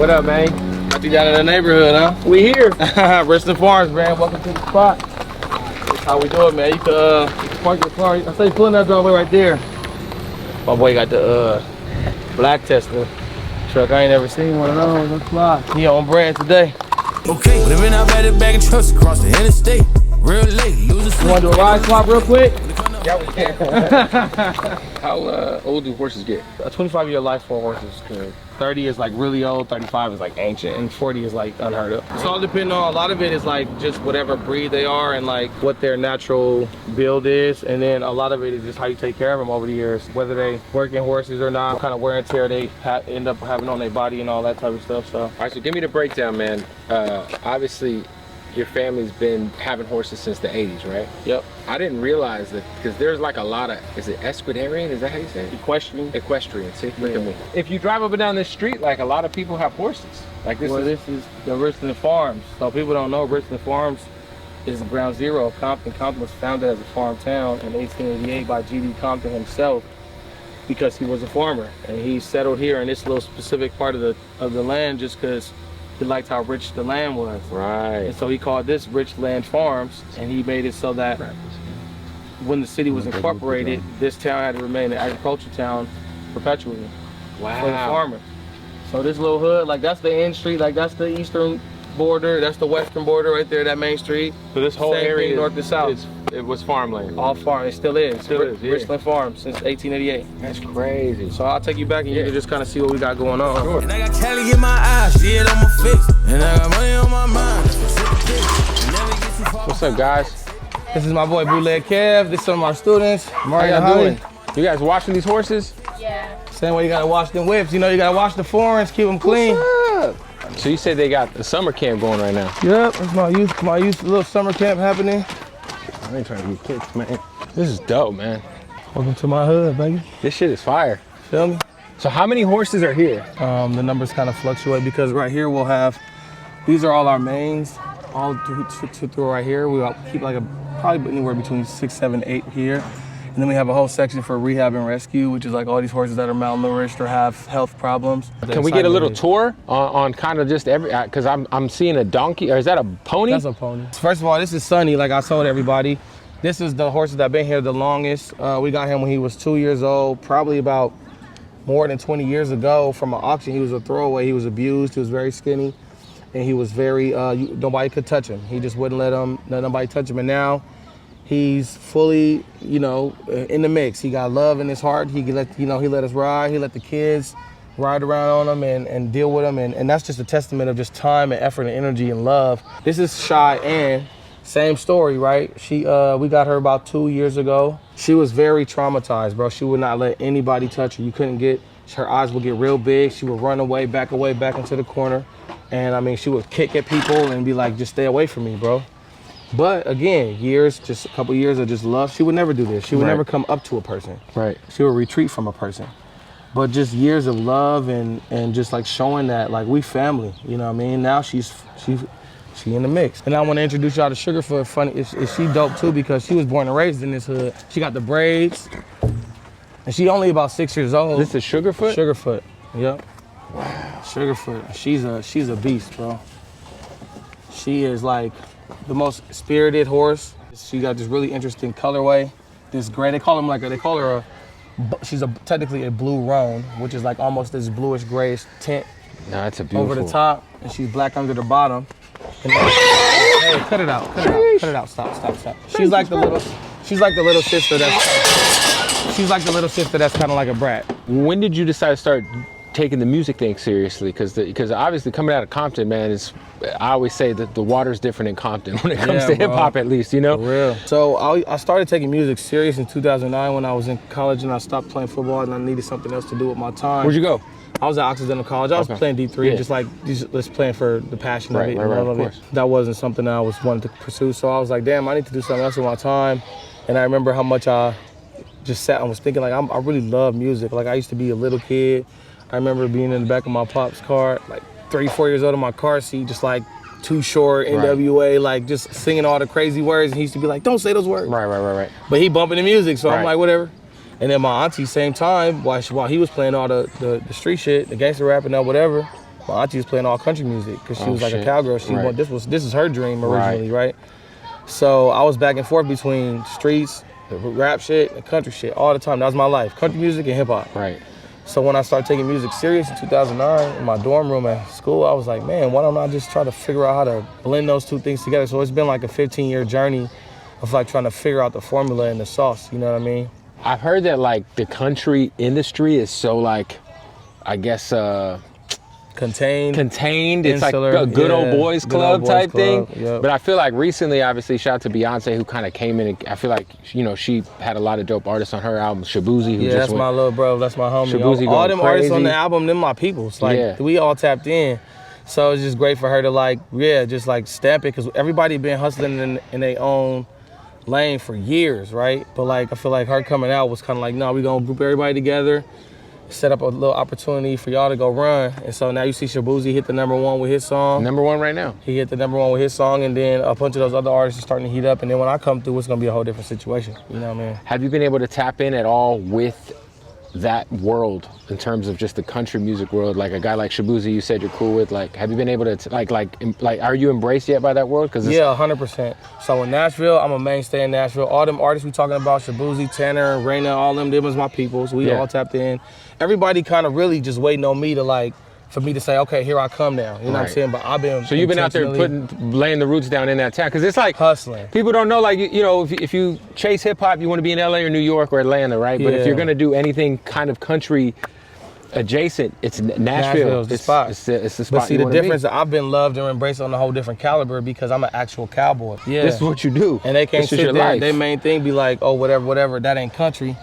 What up, man? Got you down in the neighborhood, huh? We here. Richland Farms, man. Welcome to the spot. That's how we do it, man. You can park your car. I say pulling that driveway right there. My boy got the black Tesla truck. I ain't never seen one of those. That's fly. He on brand today. Okay, living out by the bag of trucks across the interstate. Real late, losing sleep. You want to do a ride swap real quick? Yeah, we can. How old do horses get? A 25-year life for horses. 30 is like really old, 35 is like ancient, and 40 is like unheard of. It's all depending on, a lot of it is like just whatever breed they are and like what their natural build is. And then a lot of it is just how you take care of them over the years, whether they working horses or not, what kind of wear and tear they end up having on their body and all that type of stuff. So. All right, so give me the breakdown, man. Obviously, your family's been having horses since the 80s, right? Yep. I didn't realize that, because there's like a lot of, is it equestrian? Is that how you say it? Equestrian. Equestrian, see, look at me. If you drive up and down this street, like a lot of people have horses. Like this This is the Richland Farms. So people don't know, Richland Farms is ground zero of Compton. Compton was founded as a farm town in 1888 by G.D. Compton himself because he was a farmer. And he settled here in this little specific part of the land just because he liked how rich the land was. Right. And so he called this Richland Farms, and he made it so that when the city was incorporated, this town had to remain an agricultural town perpetually. Wow. For the farmer. So this little hood, like that's the end street, like that's the eastern border, that's the western border right there, that main street. So this whole Same area thing, north to south. It was farmland. All farm, it still is. Still is, yeah. Richland Farms since 1888. That's crazy. So I'll take you back and you can just kind of see what we got going on. Sure. And I got Cali in my eyes, shit on my face. And I got money on my mind. What's up, guys? This is my boy Bootleg Kev. This is some of our students. How y'all doing? You guys washing these horses? Yeah. Same way you gotta wash them whips. You know, you gotta wash the forums, keep them clean. What's up? So you said they got a summer camp going right now? Yep, it's my youth little summer camp happening. I ain't trying to be kids, man. This is dope, man. Welcome to my hood, baby. This shit is fire. Feel me? So how many horses are here? The numbers kind of fluctuate because right here we'll have, these are all our mains, all through right here. We'll keep like probably anywhere between 6, 7, 8 here. And then we have a whole section for rehab and rescue, which is like all these horses that are malnourished or have health problems. Can we get a little tour on kind of just every, because I'm seeing a donkey, or is that a pony? That's a pony. First of all, this is Sonny, like I told everybody. This is the horse that been here the longest. We got him when he was 2 years old, probably about more than 20 years ago from an auction. He was a throwaway, he was abused, he was very skinny, and he was very, nobody could touch him. He just wouldn't let nobody touch him. And now he's fully, you know, in the mix. He got love in his heart. He let us ride. He let the kids ride around on him and deal with him. And that's just a testament of just time and effort and energy and love. This is Shy Ann. Same story, right? We got her about 2 years ago. She was very traumatized, bro. She would not let anybody touch her. You couldn't her eyes would get real big. She would run away, back into the corner. And I mean, she would kick at people and be like, just stay away from me, bro. But again, just a couple years of just love. She would never do this. She would never come up to a person. Right. She would retreat from a person. But just years of love and just like showing that like we family, you know what I mean? Now she in the mix. And I want to introduce y'all to Sugarfoot. Funny, is she dope too because she was born and raised in this hood. She got the braids. And she only about 6 years old. This is Sugarfoot? Sugarfoot, yep. Wow. Sugarfoot, she's a beast, bro. She is like the most spirited horse. She got this really interesting colorway. This gray, they call her she's technically a blue roan, which is like almost this bluish grayish tint. No, that's a beautiful. Over the top, and she's black under the bottom. And hey, cut it out, stop. She's like the little sister that's kind of like a brat. When did you decide to start taking the music thing seriously? Because obviously coming out of Compton, man, I always say that the water's different in Compton when it comes to hip hop, at least, you know? For real. So I started taking music serious in 2009 when I was in college and I stopped playing football and I needed something else to do with my time. Where'd you go? I was at Occidental College. I was playing D3, just playing for the passion of it and love of it. That wasn't something that I was wanting to pursue. So I was like, damn, I need to do something else with my time. And I remember how much I just sat and was thinking like, I really love music. Like I used to be a little kid. I remember being in the back of my pop's car, like 3, 4 years old in my car seat, just like Too Short, NWA, like just singing all the crazy words. And he used to be like, don't say those words. Right. But he bumping the music, so I'm like, whatever. And then my auntie, same time, while he was playing all the street shit, the gangster rapping or whatever, My auntie was playing all country music because she was like shit. a cowgirl. She Right. this is her dream originally, right? So I was back and forth between streets, rap shit, and country shit all the time. That was my life, country music and hip hop. Right. So when I started taking music serious in 2009 in my dorm room at school, I was like, man, why don't I just try to figure out how to blend those two things together? So it's been like a 15-year journey of like trying to figure out the formula and the sauce, you know what I mean? I've heard that like the country industry is so like, I guess, Contained. It's Insular, like a good old boys club type thing. Yep. But I feel like recently, obviously, shout out to Beyonce who kind of came in. And I feel like, you know, she had a lot of dope artists on her album. Shabuzi, who Yeah, just that's went, my little bro. That's my homie. Shabuzi All going them artists on crazy. the album, them my peoples. Like, Yeah. we all tapped in. So it's just great for her to like, just like stamp it. Because everybody been hustling in their own lane for years, right? But like, I feel like her coming out was kind of like, no, we gonna group everybody together, set up a little opportunity for y'all to go run. And so now you see Shabuzi hit the #1 with his song. #1 right now. He hit the #1 with his song, and then a bunch of those other artists are starting to heat up. And then when I come through, it's gonna be a whole different situation. You know what I mean? Have you been able to tap in at all with that world in terms of just the country music world? Like a guy like Shabuzi, you said you're cool with. Like, have you been able to like, are you embraced yet by that world? Cause Yeah, 100%. So in Nashville, I'm a mainstay in Nashville. All them artists we talking about, Shabuzi, Tanner, Raina, all them was my peoples. We all tapped in. Everybody kind of really just waiting on me to like, for me to say, okay, here I come now. You know what I'm saying? But I've been So you've been out there laying the roots down in that town, because it's like hustling. People don't know, like, you know, if you chase hip hop, you want to be in LA or New York or Atlanta, right? But if you're gonna do anything kind of country adjacent, it's Nashville. Nashville's the spot. It's the spot. But see, the difference, I've been loved and embraced on a whole different caliber because I'm an actual cowboy. Yeah. This is what you do. And they can't This is sit your there. life. Their main thing be like, oh, whatever, that ain't country.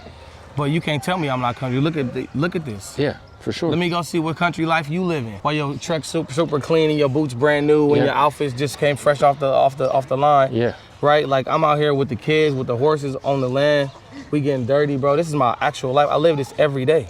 But you can't tell me I'm not country. Look at this. Yeah, for sure. Let me go see what country life you live in. While your truck's super clean and your boots brand new and your outfits just came fresh off the line. Yeah. Right? Like, I'm out here with the kids, with the horses on the land. We getting dirty, bro. This is my actual life. I live this every day.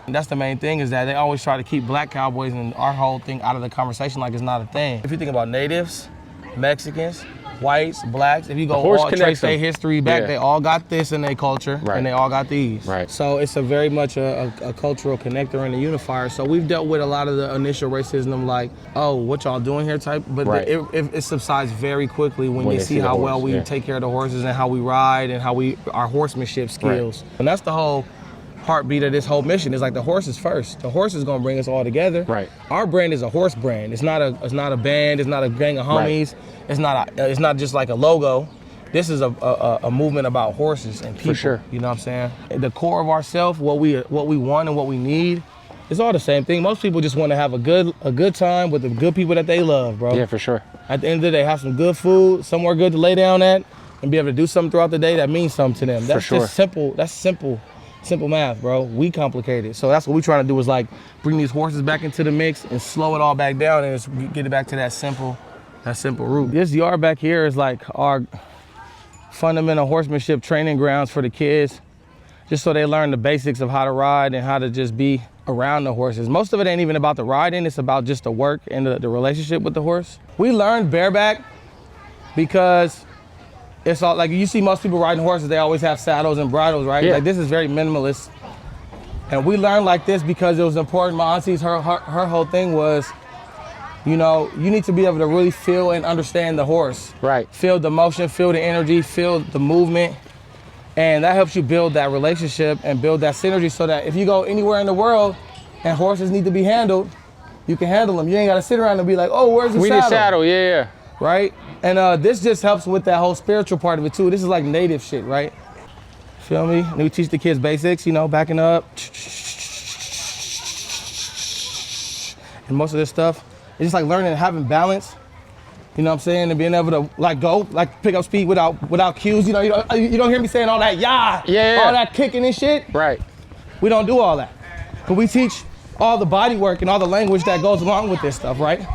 And that's the main thing, is that they always try to keep black cowboys and our whole thing out of the conversation like it's not a thing. If you think about natives, Mexicans, whites, blacks, if you go all trace their history back, they all got this in their culture, and they all got these. Right. So it's a very much a cultural connector and a unifier. So we've dealt with a lot of the initial racism, like, oh, what y'all doing here type, but it subsides very quickly when they see how well we take care of the horses and how we ride and how our horsemanship skills. And that's the whole heartbeat of this whole mission. Is like the horse is first. The horse is gonna bring us all together. Right. Our brand is a horse brand. It's not a band. It's not a gang of homies. It's not just like a logo. This is a movement about horses and people. For sure. You know what I'm saying? The core of ourself, what we want and what we need, it's all the same thing. Most people just want to have a good time with the good people that they love, bro. Yeah, for sure. At the end of the day, have some good food, somewhere good to lay down at, and be able to do something throughout the day that means something to them. That's just simple. That's simple math, bro. We complicate it. So that's what we're trying to do, is like bring these horses back into the mix and slow it all back down and just get it back to that simple root. This yard back here is like our fundamental horsemanship training grounds for the kids, just so they learn the basics of how to ride and how to just be around the horses. Most of it ain't even about the riding, it's about just the work and the relationship with the horse. We learned bareback because it's all like, you see most people riding horses, they always have saddles and bridles, right? Like, this is very minimalist. And we learned like this because it was important. My auntie's, her whole thing was, you know, you need to be able to really feel and understand the horse. Right. Feel the motion, feel the energy, feel the movement. And that helps you build that relationship and build that synergy, so that if you go anywhere in the world and horses need to be handled, you can handle them. You ain't gotta sit around and be like, oh, where's the saddle? We need saddle, yeah. Right? And this just helps with that whole spiritual part of it too. This is like native shit, right? Feel me? And we teach the kids basics, you know, backing up. And most of this stuff, it's just like learning and having balance. You know what I'm saying? And being able to like go, like pick up speed without cues. You know, you don't hear me saying all that all that kicking and shit. Right. We don't do all that. But we teach all the body work and all the language that goes along with this stuff, right?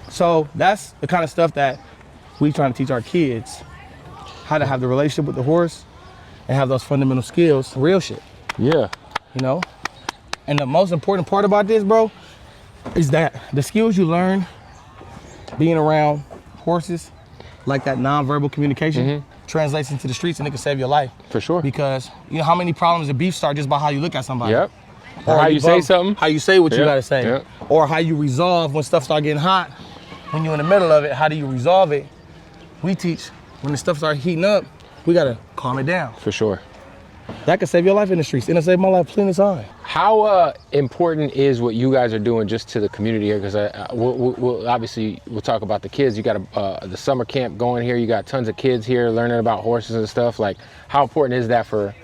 So that's the kind of stuff that we trying to teach our kids, how to have the relationship with the horse and have those fundamental skills, real shit. Yeah. You know? And the most important part about this, bro, is that the skills you learn being around horses, like that nonverbal communication, translates into the streets, and it can save your life. For sure. Because you know how many problems of beef start just by how you look at somebody. Yep. Or how you say something. How you say what you Yeah, gotta say. yeah. Or how you resolve when stuff start getting hot. When you're in the middle of it, how do you resolve it? We teach when the stuff start heating up, we gotta calm it down. For sure. That could save your life in the streets. It'll save my life plenty of time. How important is what you guys are doing just to the community here? Because we'll obviously we'll talk about the kids. You got the summer camp going here. You got tons of kids here learning about horses and stuff. Like, how important is that for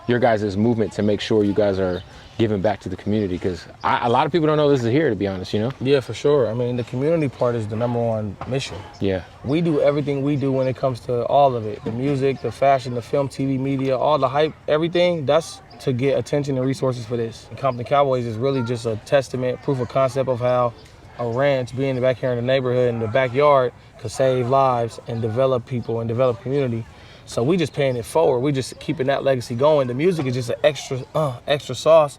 your guys' movement to make sure you guys are giving back to the community? Because a lot of people don't know this is here, to be honest, you know? Yeah, for sure. I mean, the community part is the #1 mission. Yeah. We do everything we do when it comes to all of it. The music, the fashion, the film, TV, media, all the hype, everything, that's to get attention and resources for this. And Compton Cowboys is really just a testament, proof of concept of how a ranch being back here in the neighborhood, in the backyard, could save lives and develop people and develop community. So we just paying it forward. We just keeping that legacy going. The music is just an extra sauce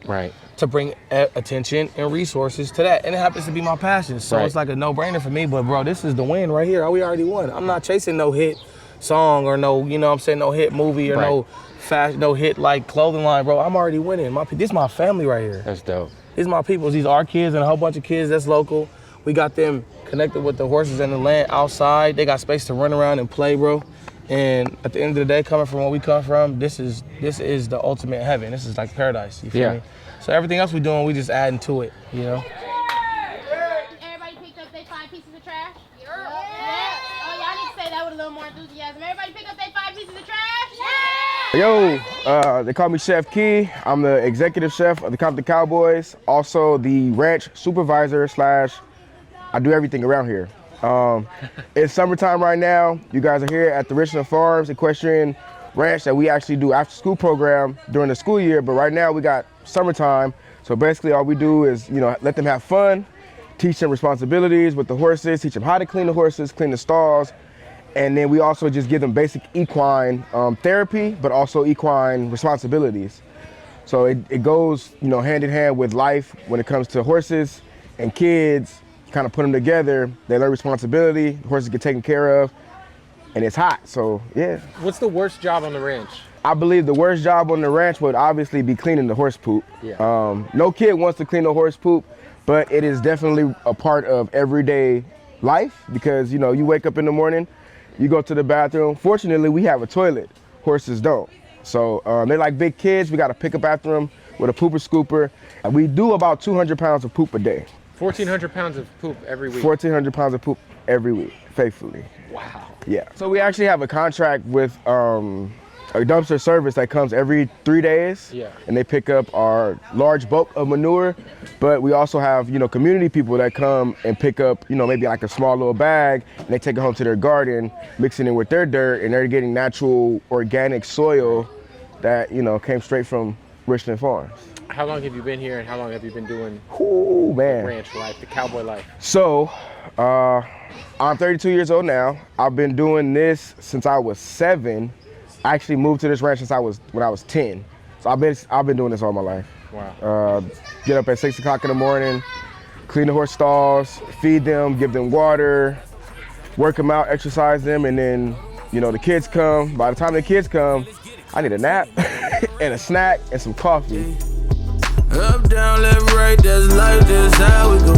to bring attention and resources to that. And it happens to be my passion. So it's like a no-brainer for me. But bro, this is the win right here. We already won. I'm not chasing no hit song or no, you know what I'm saying, no hit movie or no fashion, no hit like clothing line, bro. I'm already winning. This is my family right here. That's dope. These my people. These our kids and a whole bunch of kids that's local. We got them connected with the horses and the land outside. They got space to run around and play, bro. And at the end of the day, coming from where we come from, this is the ultimate heaven. This is like paradise, you feel me? So everything else we're doing, we just adding to it, you know? Everybody picked up their 5 pieces of trash? Yeah. Oh, y'all need to say that with a little more enthusiasm. Everybody pick up their 5 pieces of trash? Yo, they call me Chef Key. I'm the executive chef of the Compton Cowboys. Also the ranch supervisor / I do everything around here. It's summertime right now. You guys are here at the Richland Farms Equestrian Ranch that we actually do after school program during the school year. But right now we got summertime. So basically all we do is, you know, let them have fun, teach them responsibilities with the horses, teach them how to clean the horses, clean the stalls. And then we also just give them basic equine therapy, but also equine responsibilities. So it goes, you know, hand in hand with life when it comes to horses and kids. Kind of put them together, they learn responsibility, the horses get taken care of, and it's hot, so yeah. What's the worst job on the ranch? I believe the worst job on the ranch would obviously be cleaning the horse poop. Yeah. No kid wants to clean the horse poop, but it is definitely a part of everyday life because, you know, you wake up in the morning, you go to the bathroom. Fortunately, we have a toilet, horses don't. So they're like big kids, we gotta pick up after them with a pooper scooper. And we do about 200 pounds of poop a day. 1,400 pounds of poop every week. 1,400 pounds of poop every week, faithfully. Wow. Yeah. So we actually have a contract with a dumpster service that comes every 3 days. Yeah. And they pick up our large bulk of manure. But we also have, you know, community people that come and pick up, you know, maybe like a small little bag and they take it home to their garden, mixing it with their dirt, and they're getting natural organic soil that, you know, came straight from Richland Farms. How long have you been here and how long have you been doing Ooh, man. the ranch life, the cowboy life? So, I'm 32 years old now. I've been doing this since I was 7. I actually moved to this ranch when I was 10. So I've been doing this all my life. Wow. Get up at 6 o'clock in the morning, clean the horse stalls, feed them, give them water, work them out, exercise them, and then, you know, the kids come. By the time the kids come, I need a nap and a snack and some coffee. Up, down, left, right, that's life, that's how we go.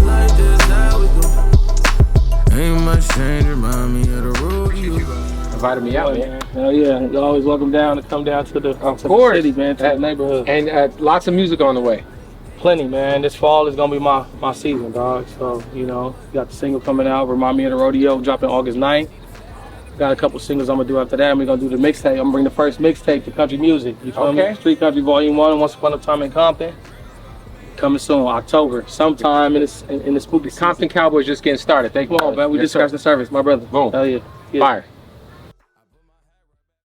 Ain't much change, remind me of the road. Invited me out, man. Hell yeah, you're always welcome down to come down to the city, man, to the neighborhood. And lots of music on the way. Plenty, man. This fall is gonna be my season, dog. So, you know, got the single coming out, Remind Me of the Rodeo, dropping August 9th. Got a couple singles I'm gonna do after that, and we're gonna do the mixtape. I'm gonna bring the first mixtape to country music. You feel me? Street Country Volume 1, Once Upon a Time in Compton. Coming soon, October, sometime in the spooky season. Compton Cowboys just getting started. Thank you. Come on, man. We just scratched the surface, my brother. Boom. Hell yeah. Fire.